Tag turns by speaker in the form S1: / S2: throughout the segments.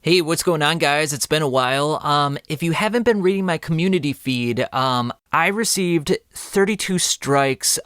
S1: Hey, what's going on, guys? It's been a while. If you haven't been reading my community feed, I received 32 strikes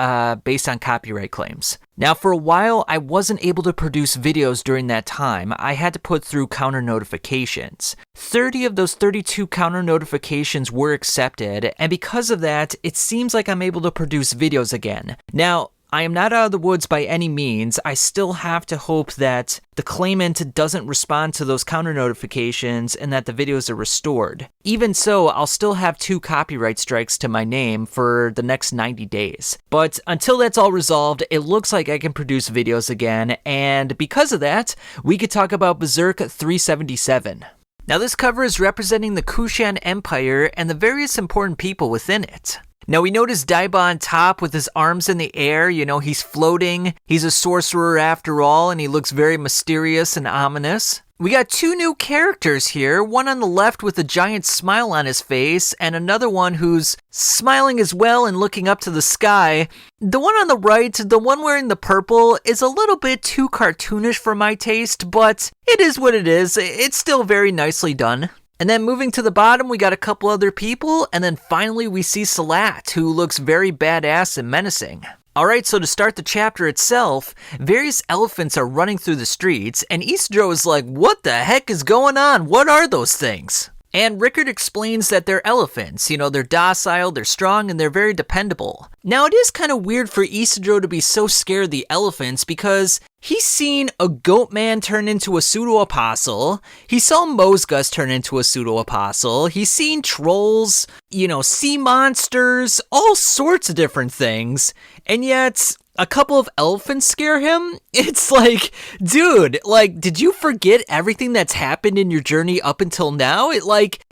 S1: based on copyright claims. Now, for a while, I wasn't able to produce videos during that time. I had to put through counter notifications. 30 of those 32 counter notifications were accepted, and because of that, it seems like I'm able to produce videos again. Now, I am not out of the woods by any means. I still have to hope that the claimant doesn't respond to those counter notifications and that the videos are restored. Even so, I'll still have 2 copyright strikes to my name for the next 90 days. But until that's all resolved, it looks like I can produce videos again, and because of that, we could talk about Berserk 377. Now, this cover is representing the Kushan Empire and the various important people within it. Now, we notice Daiba on top with his arms in the air. You know, he's floating. He's a sorcerer after all, and he looks very mysterious and ominous. We got 2 new characters here, one on the left with a giant smile on his face, and another one who's smiling as well and looking up to the sky. The one on the right, the one wearing the purple, is a little bit too cartoonish for my taste, but it is what it is. It's still very nicely done. And then moving to the bottom, we got a couple other people, and then finally we see Salat, who looks very badass and menacing. Alright, so to start the chapter itself, various elephants are running through the streets, and Isidro is like, what the heck is going on? What are those things? And Rickard explains that they're elephants. You know, they're docile, they're strong, and they're very dependable. Now, it is kind of weird for Isidro to be so scared of the elephants because he's seen a goat man turn into a pseudo-apostle. He saw Mosgus turn into a pseudo-apostle. He's seen trolls, you know, sea monsters, all sorts of different things. And yet, a couple of elephants scare him? It's like, dude, like, did you forget everything that's happened in your journey up until now?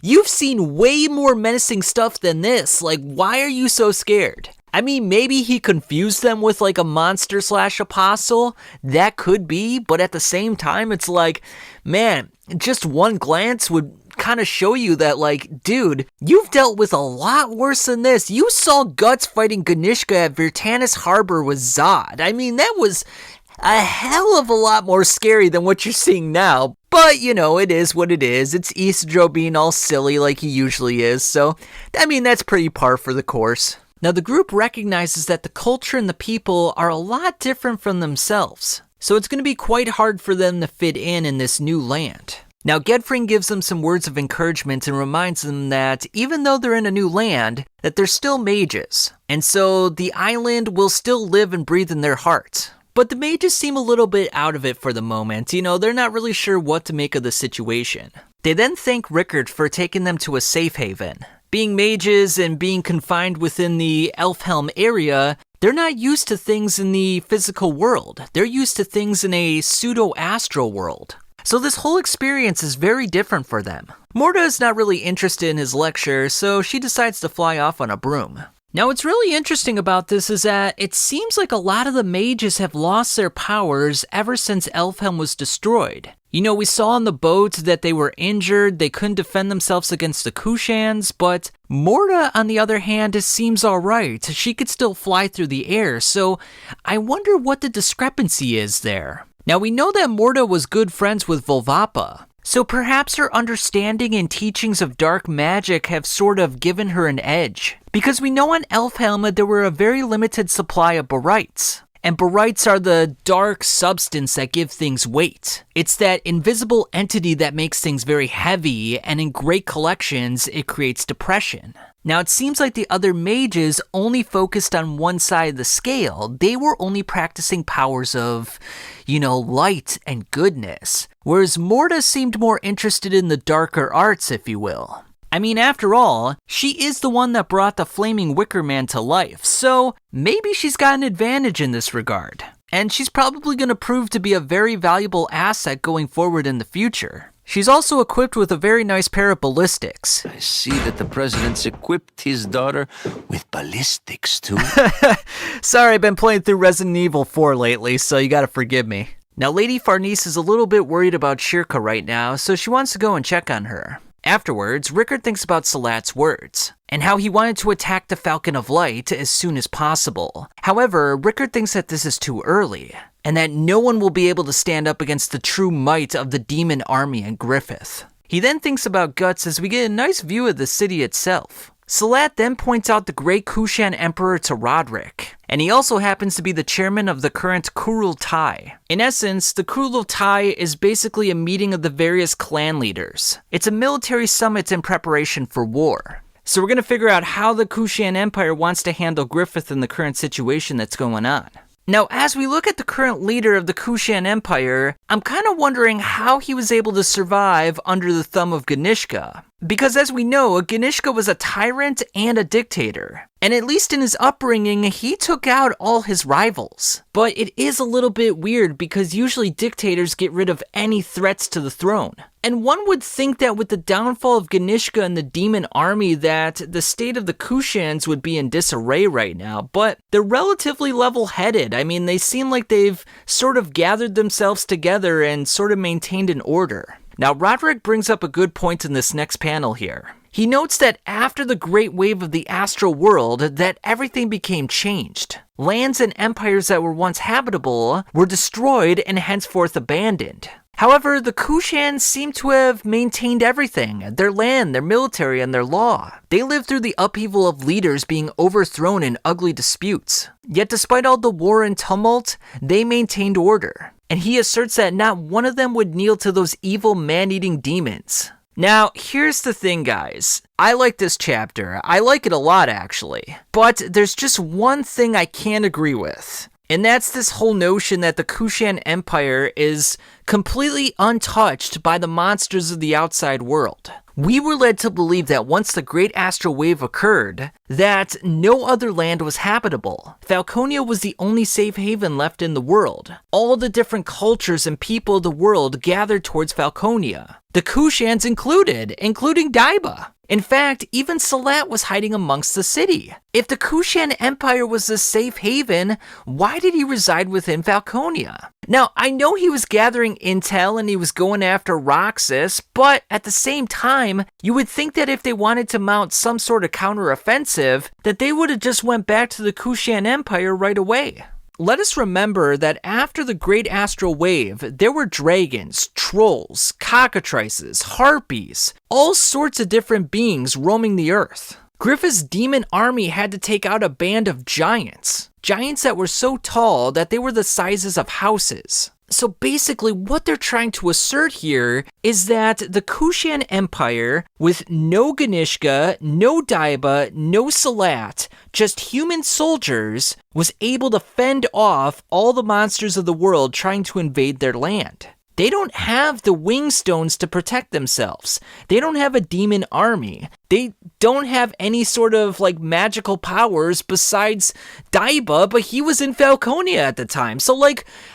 S1: You've seen way more menacing stuff than this. Like, why are you so scared? I mean, maybe he confused them with like a monster/apostle. That could be, but at the same time, it's like, man, just one glance would kind of show you that, like, dude, you've dealt with a lot worse than this. You saw Guts fighting Ganishka at Virtanis Harbor with Zod. I mean, that was a hell of a lot more scary than what you're seeing now. But, you know, it is what it is. It's Isidro being all silly like he usually is. So, I mean, that's pretty par for the course. Now, the group recognizes that the culture and the people are a lot different from themselves. So it's going to be quite hard for them to fit in this new land. Now, Gedfring gives them some words of encouragement and reminds them that even though they're in a new land, that they're still mages. And so the island will still live and breathe in their hearts. But the mages seem a little bit out of it for the moment. You know, they're not really sure what to make of the situation. They then thank Rickard for taking them to a safe haven. Being mages and being confined within the Elfhelm area, they're not used to things in the physical world. They're used to things in a pseudo-astral world. So this whole experience is very different for them. Morta is not really interested in his lecture, so she decides to fly off on a broom. Now, what's really interesting about this is that it seems like a lot of the mages have lost their powers ever since Elfhelm was destroyed. You know, we saw on the boat that they were injured, they couldn't defend themselves against the Kushans, but Morta, on the other hand, seems alright. She could still fly through the air, so I wonder what the discrepancy is there. Now, we know that Morta was good friends with Volvapa, so perhaps her understanding and teachings of dark magic have sort of given her an edge. Because we know on Elfhelm there were a very limited supply of barites. And barites are the dark substance that give things weight. It's that invisible entity that makes things very heavy, and in great collections, it creates depression. Now, it seems like the other mages only focused on one side of the scale. They were only practicing powers of, you know, light and goodness. Whereas Morta seemed more interested in the darker arts, if you will. I mean, after all, she is the one that brought the Flaming Wicker Man to life, so maybe she's got an advantage in this regard. And she's probably going to prove to be a very valuable asset going forward in the future. She's also equipped with a very nice pair of ballistics.
S2: I see that the president's equipped his daughter with ballistics too.
S1: Sorry, I've been playing through Resident Evil 4 lately, so you gotta forgive me. Now, Lady Farnese is a little bit worried about Shirka right now, so she wants to go and check on her. Afterwards, Rickard thinks about Salat's words, and how he wanted to attack the Falcon of Light as soon as possible. However, Rickard thinks that this is too early. and that no one will be able to stand up against the true might of the demon army and Griffith. He then thinks about Guts as we get a nice view of the city itself. Salat then points out the great Kushan Emperor to Roderick, and he also happens to be the chairman of the current Kurultai. In essence, the Kurultai is basically a meeting of the various clan leaders. It's a military summit in preparation for war. So we're going to figure out how the Kushan Empire wants to handle Griffith in the current situation that's going on. Now, as we look at the current leader of the Kushan Empire, I'm kind of wondering how he was able to survive under the thumb of Ganishka. Because as we know, Ganishka was a tyrant and a dictator. And at least in his upbringing, he took out all his rivals. But it is a little bit weird because usually dictators get rid of any threats to the throne. And one would think that with the downfall of Ganishka and the demon army that the state of the Kushans would be in disarray right now, but they're relatively level-headed. I mean, they seem like they've sort of gathered themselves together and sort of maintained an order. Now, Roderick brings up a good point in this next panel here. He notes that after the great wave of the astral world, that everything became changed. Lands and empires that were once habitable were destroyed and henceforth abandoned. However, the Kushans seem to have maintained everything, their land, their military, and their law. They lived through the upheaval of leaders being overthrown in ugly disputes. Yet despite all the war and tumult, they maintained order. And he asserts that not one of them would kneel to those evil man-eating demons. Now, here's the thing, guys. I like this chapter. I like it a lot, actually. But there's just one thing I can't agree with. And that's this whole notion that the Kushan Empire is completely untouched by the monsters of the outside world. We were led to believe that once the Great Astral Wave occurred, that no other land was habitable. Falconia was the only safe haven left in the world. All the different cultures and people of the world gathered towards Falconia. The Kushans included, including Daiba. In fact, even Salat was hiding amongst the city. If the Kushan Empire was a safe haven, why did he reside within Falconia? Now, I know he was gathering intel and he was going after Roxas, but at the same time, you would think that if they wanted to mount some sort of counteroffensive, that they would have just went back to the Kushan Empire right away. Let us remember that after the Great Astral Wave, there were dragons, trolls, cockatrices, harpies, all sorts of different beings roaming the earth. Griffith's demon army had to take out a band of giants. Giants that were so tall that they were the sizes of houses. So basically what they're trying to assert here is that the Kushan Empire, with no Ganishka, no Daiba, no Salat, just human soldiers, was able to fend off all the monsters of the world trying to invade their land. They don't have the wing stones to protect themselves. They don't have a demon army. They don't have any sort of magical powers besides Daiba, but he was in Falconia at the time. So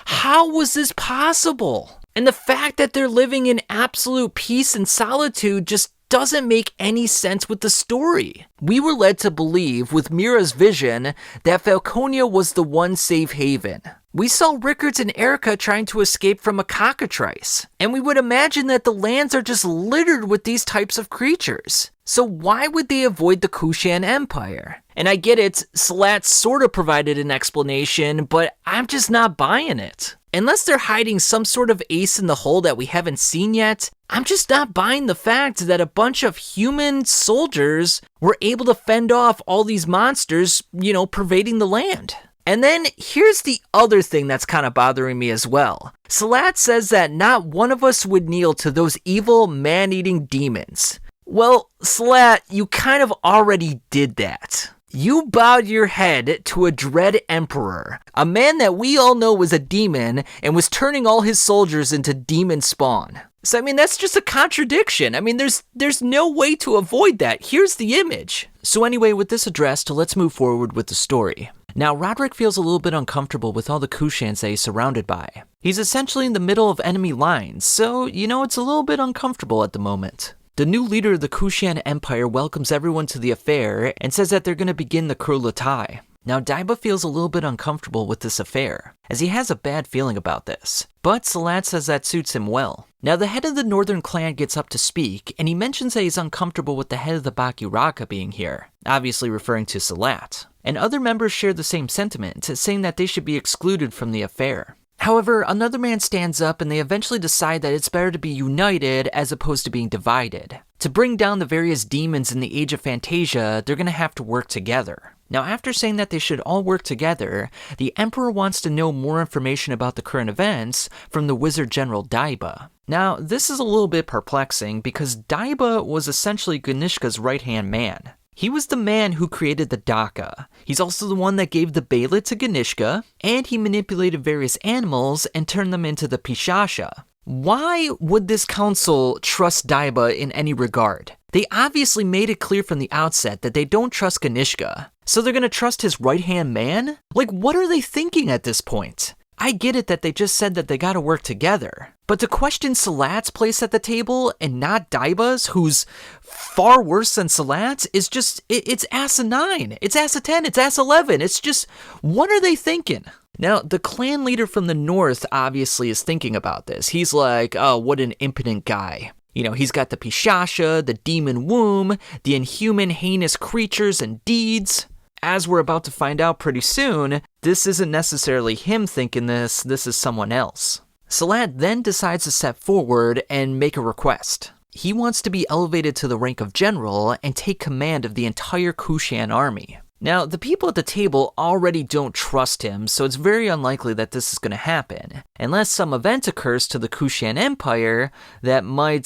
S1: how was this possible? And the fact that they're living in absolute peace and solitude just doesn't make any sense with the story. We were led to believe, with Mira's vision, that Falconia was the one safe haven. We saw Rickards and Erica trying to escape from a cockatrice, and we would imagine that the lands are just littered with these types of creatures. So why would they avoid the Kushan Empire? And I get it, Salat sort of provided an explanation, but I'm just not buying it. Unless they're hiding some sort of ace in the hole that we haven't seen yet, I'm just not buying the fact that a bunch of human soldiers were able to fend off all these monsters, pervading the land. And then here's the other thing that's kind of bothering me as well. Salat says that not one of us would kneel to those evil man-eating demons. Well, Salat, you kind of already did that. You bowed your head to a dread emperor, a man that we all know was a demon and was turning all his soldiers into demon spawn. So, that's just a contradiction. There's no way to avoid that. Here's the image. So anyway, with this addressed, let's move forward with the story. Now, Roderick feels a little bit uncomfortable with all the Kushans that he's surrounded by. He's essentially in the middle of enemy lines, so, it's a little bit uncomfortable at the moment. The new leader of the Kushan Empire welcomes everyone to the affair and says that they're going to begin the Kurultai. Now, Daiba feels a little bit uncomfortable with this affair, as he has a bad feeling about this. But Salat says that suits him well. Now, the head of the northern clan gets up to speak, and he mentions that he's uncomfortable with the head of the Bakiraka being here, obviously referring to Salat. And other members share the same sentiment, saying that they should be excluded from the affair. However, another man stands up and they eventually decide that it's better to be united as opposed to being divided. To bring down the various demons in the Age of Fantasia, they're going to have to work together. Now, after saying that they should all work together, the Emperor wants to know more information about the current events from the Wizard General Daiba. Now, this is a little bit perplexing because Daiba was essentially Ganishka's right-hand man. He was the man who created the Daka. He's also the one that gave the Beyla to Ganishka, and he manipulated various animals and turned them into the Pishasha. Why would this council trust Daiba in any regard? They obviously made it clear from the outset that they don't trust Ganishka, so they're gonna trust his right-hand man? Like, what are they thinking at this point? I get it that they just said that they gotta work together, but to question Salat's place at the table and not Daiba's, who's far worse than Salat, is just, it's asinine. It's ass 10, it's ass 11. It's just, what are they thinking? Now, the clan leader from the north obviously is thinking about this. He's like, oh, what an impotent guy. You know, he's got the Pishasha, the demon womb, the inhuman, heinous creatures and deeds. As we're about to find out pretty soon, this isn't necessarily him thinking this is someone else. Salat then decides to step forward and make a request. He wants to be elevated to the rank of general and take command of the entire Kushan army. Now, the people at the table already don't trust him, so it's very unlikely that this is going to happen, unless some event occurs to the Kushan Empire that might,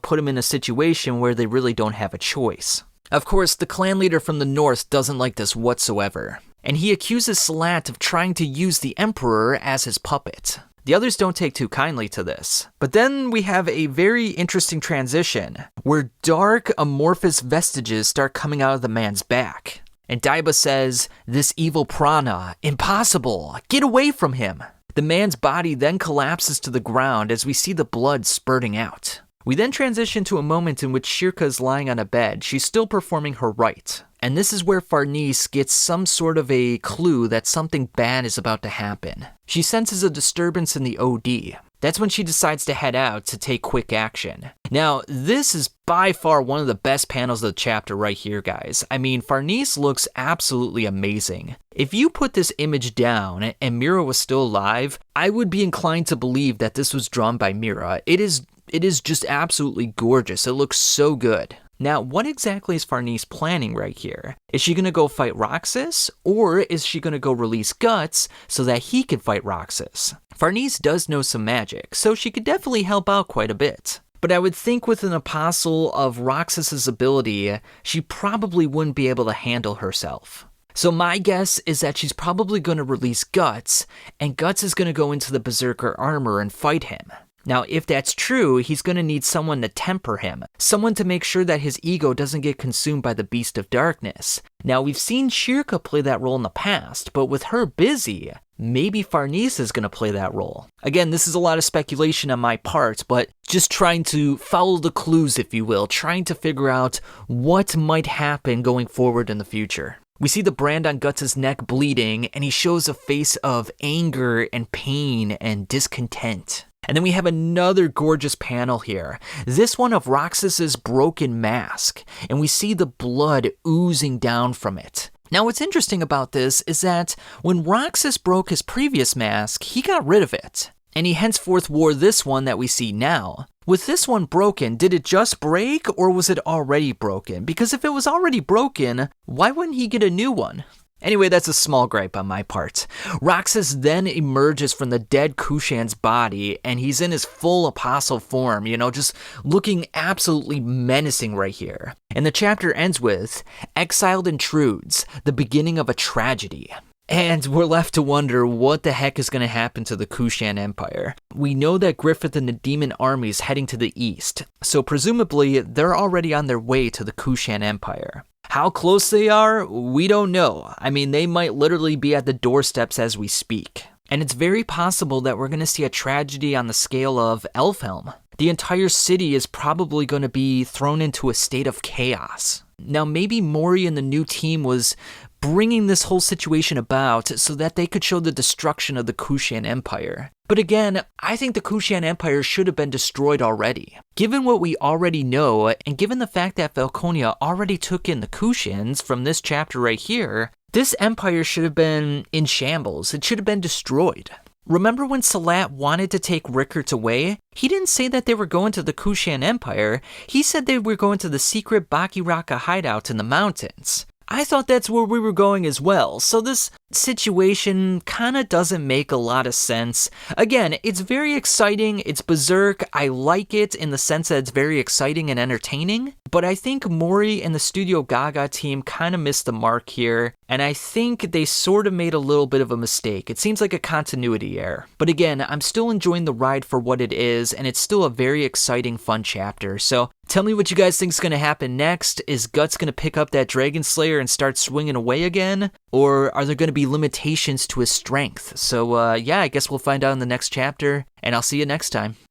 S1: put him in a situation where they really don't have a choice. Of course, the clan leader from the north doesn't like this whatsoever, and he accuses Salat of trying to use the emperor as his puppet. The others don't take too kindly to this. But then we have a very interesting transition, where dark, amorphous vestiges start coming out of the man's back. And Daiba says, "This evil prana, impossible, get away from him." The man's body then collapses to the ground as we see the blood spurting out. We then transition to a moment in which Shirka is lying on a bed. She's still performing her rite. And this is where Farnese gets some sort of a clue that something bad is about to happen. She senses a disturbance in the OD. That's when she decides to head out to take quick action. Now, this is by far one of the best panels of the chapter right here, guys. I mean, Farnese looks absolutely amazing. If you put this image down and Mira was still alive, I would be inclined to believe that this was drawn by Mira. It is just absolutely gorgeous. It looks so good. Now, what exactly is Farnese planning right here? Is she going to go fight Roxas, or is she going to go release Guts so that he can fight Roxas? Farnese does know some magic, so she could definitely help out quite a bit. But I would think with an apostle of Roxas's ability, she probably wouldn't be able to handle herself. So my guess is that she's probably going to release Guts, and Guts is going to go into the Berserker armor and fight him. Now, if that's true, he's going to need someone to temper him, someone to make sure that his ego doesn't get consumed by the Beast of Darkness. Now, we've seen Shirka play that role in the past, but with her busy, maybe Farnese is going to play that role. Again, this is a lot of speculation on my part, but just trying to follow the clues, if you will, trying to figure out what might happen going forward in the future. We see the brand on Guts' neck bleeding, and he shows a face of anger and pain and discontent. And then we have another gorgeous panel here, this one of Roxas's broken mask, and we see the blood oozing down from it. Now what's interesting about this is that when Roxas broke his previous mask, he got rid of it, and he henceforth wore this one that we see now. With this one broken, did it just break, or was it already broken? Because if it was already broken, why wouldn't he get a new one? Anyway, that's a small gripe on my part. Roxas then emerges from the dead Kushan's body, and he's in his full apostle form, just looking absolutely menacing right here. And the chapter ends with, "Exiled intrudes, the beginning of a tragedy." And we're left to wonder what the heck is going to happen to the Kushan Empire. We know that Griffith and the demon army is heading to the east, so presumably they're already on their way to the Kushan Empire. How close they are, we don't know. I mean, they might literally be at the doorsteps as we speak. And it's very possible that we're going to see a tragedy on the scale of Elfhelm. The entire city is probably going to be thrown into a state of chaos. Now, maybe Mori and the new team was bringing this whole situation about so that they could show the destruction of the Kushan Empire. But again, I think the Kushan Empire should have been destroyed already. Given what we already know, and given the fact that Falconia already took in the Kushans from this chapter right here, this empire should have been in shambles. It should have been destroyed. Remember when Salat wanted to take Rickert away? He didn't say that they were going to the Kushan Empire. He said they were going to the secret Bakiraka hideout in the mountains. I thought that's where we were going as well, so this situation kinda doesn't make a lot of sense. Again, it's very exciting, it's Berserk, I like it in the sense that it's very exciting and entertaining, but I think Mori and the Studio Gaga team kinda missed the mark here, and I think they sort of made a little bit of a mistake. It seems like a continuity error. But again, I'm still enjoying the ride for what it is, and it's still a very exciting, fun chapter, so tell me what you guys think is going to happen next. Is Guts going to pick up that Dragon Slayer and start swinging away again? Or are there going to be limitations to his strength? So yeah, I guess we'll find out in the next chapter, and I'll see you next time.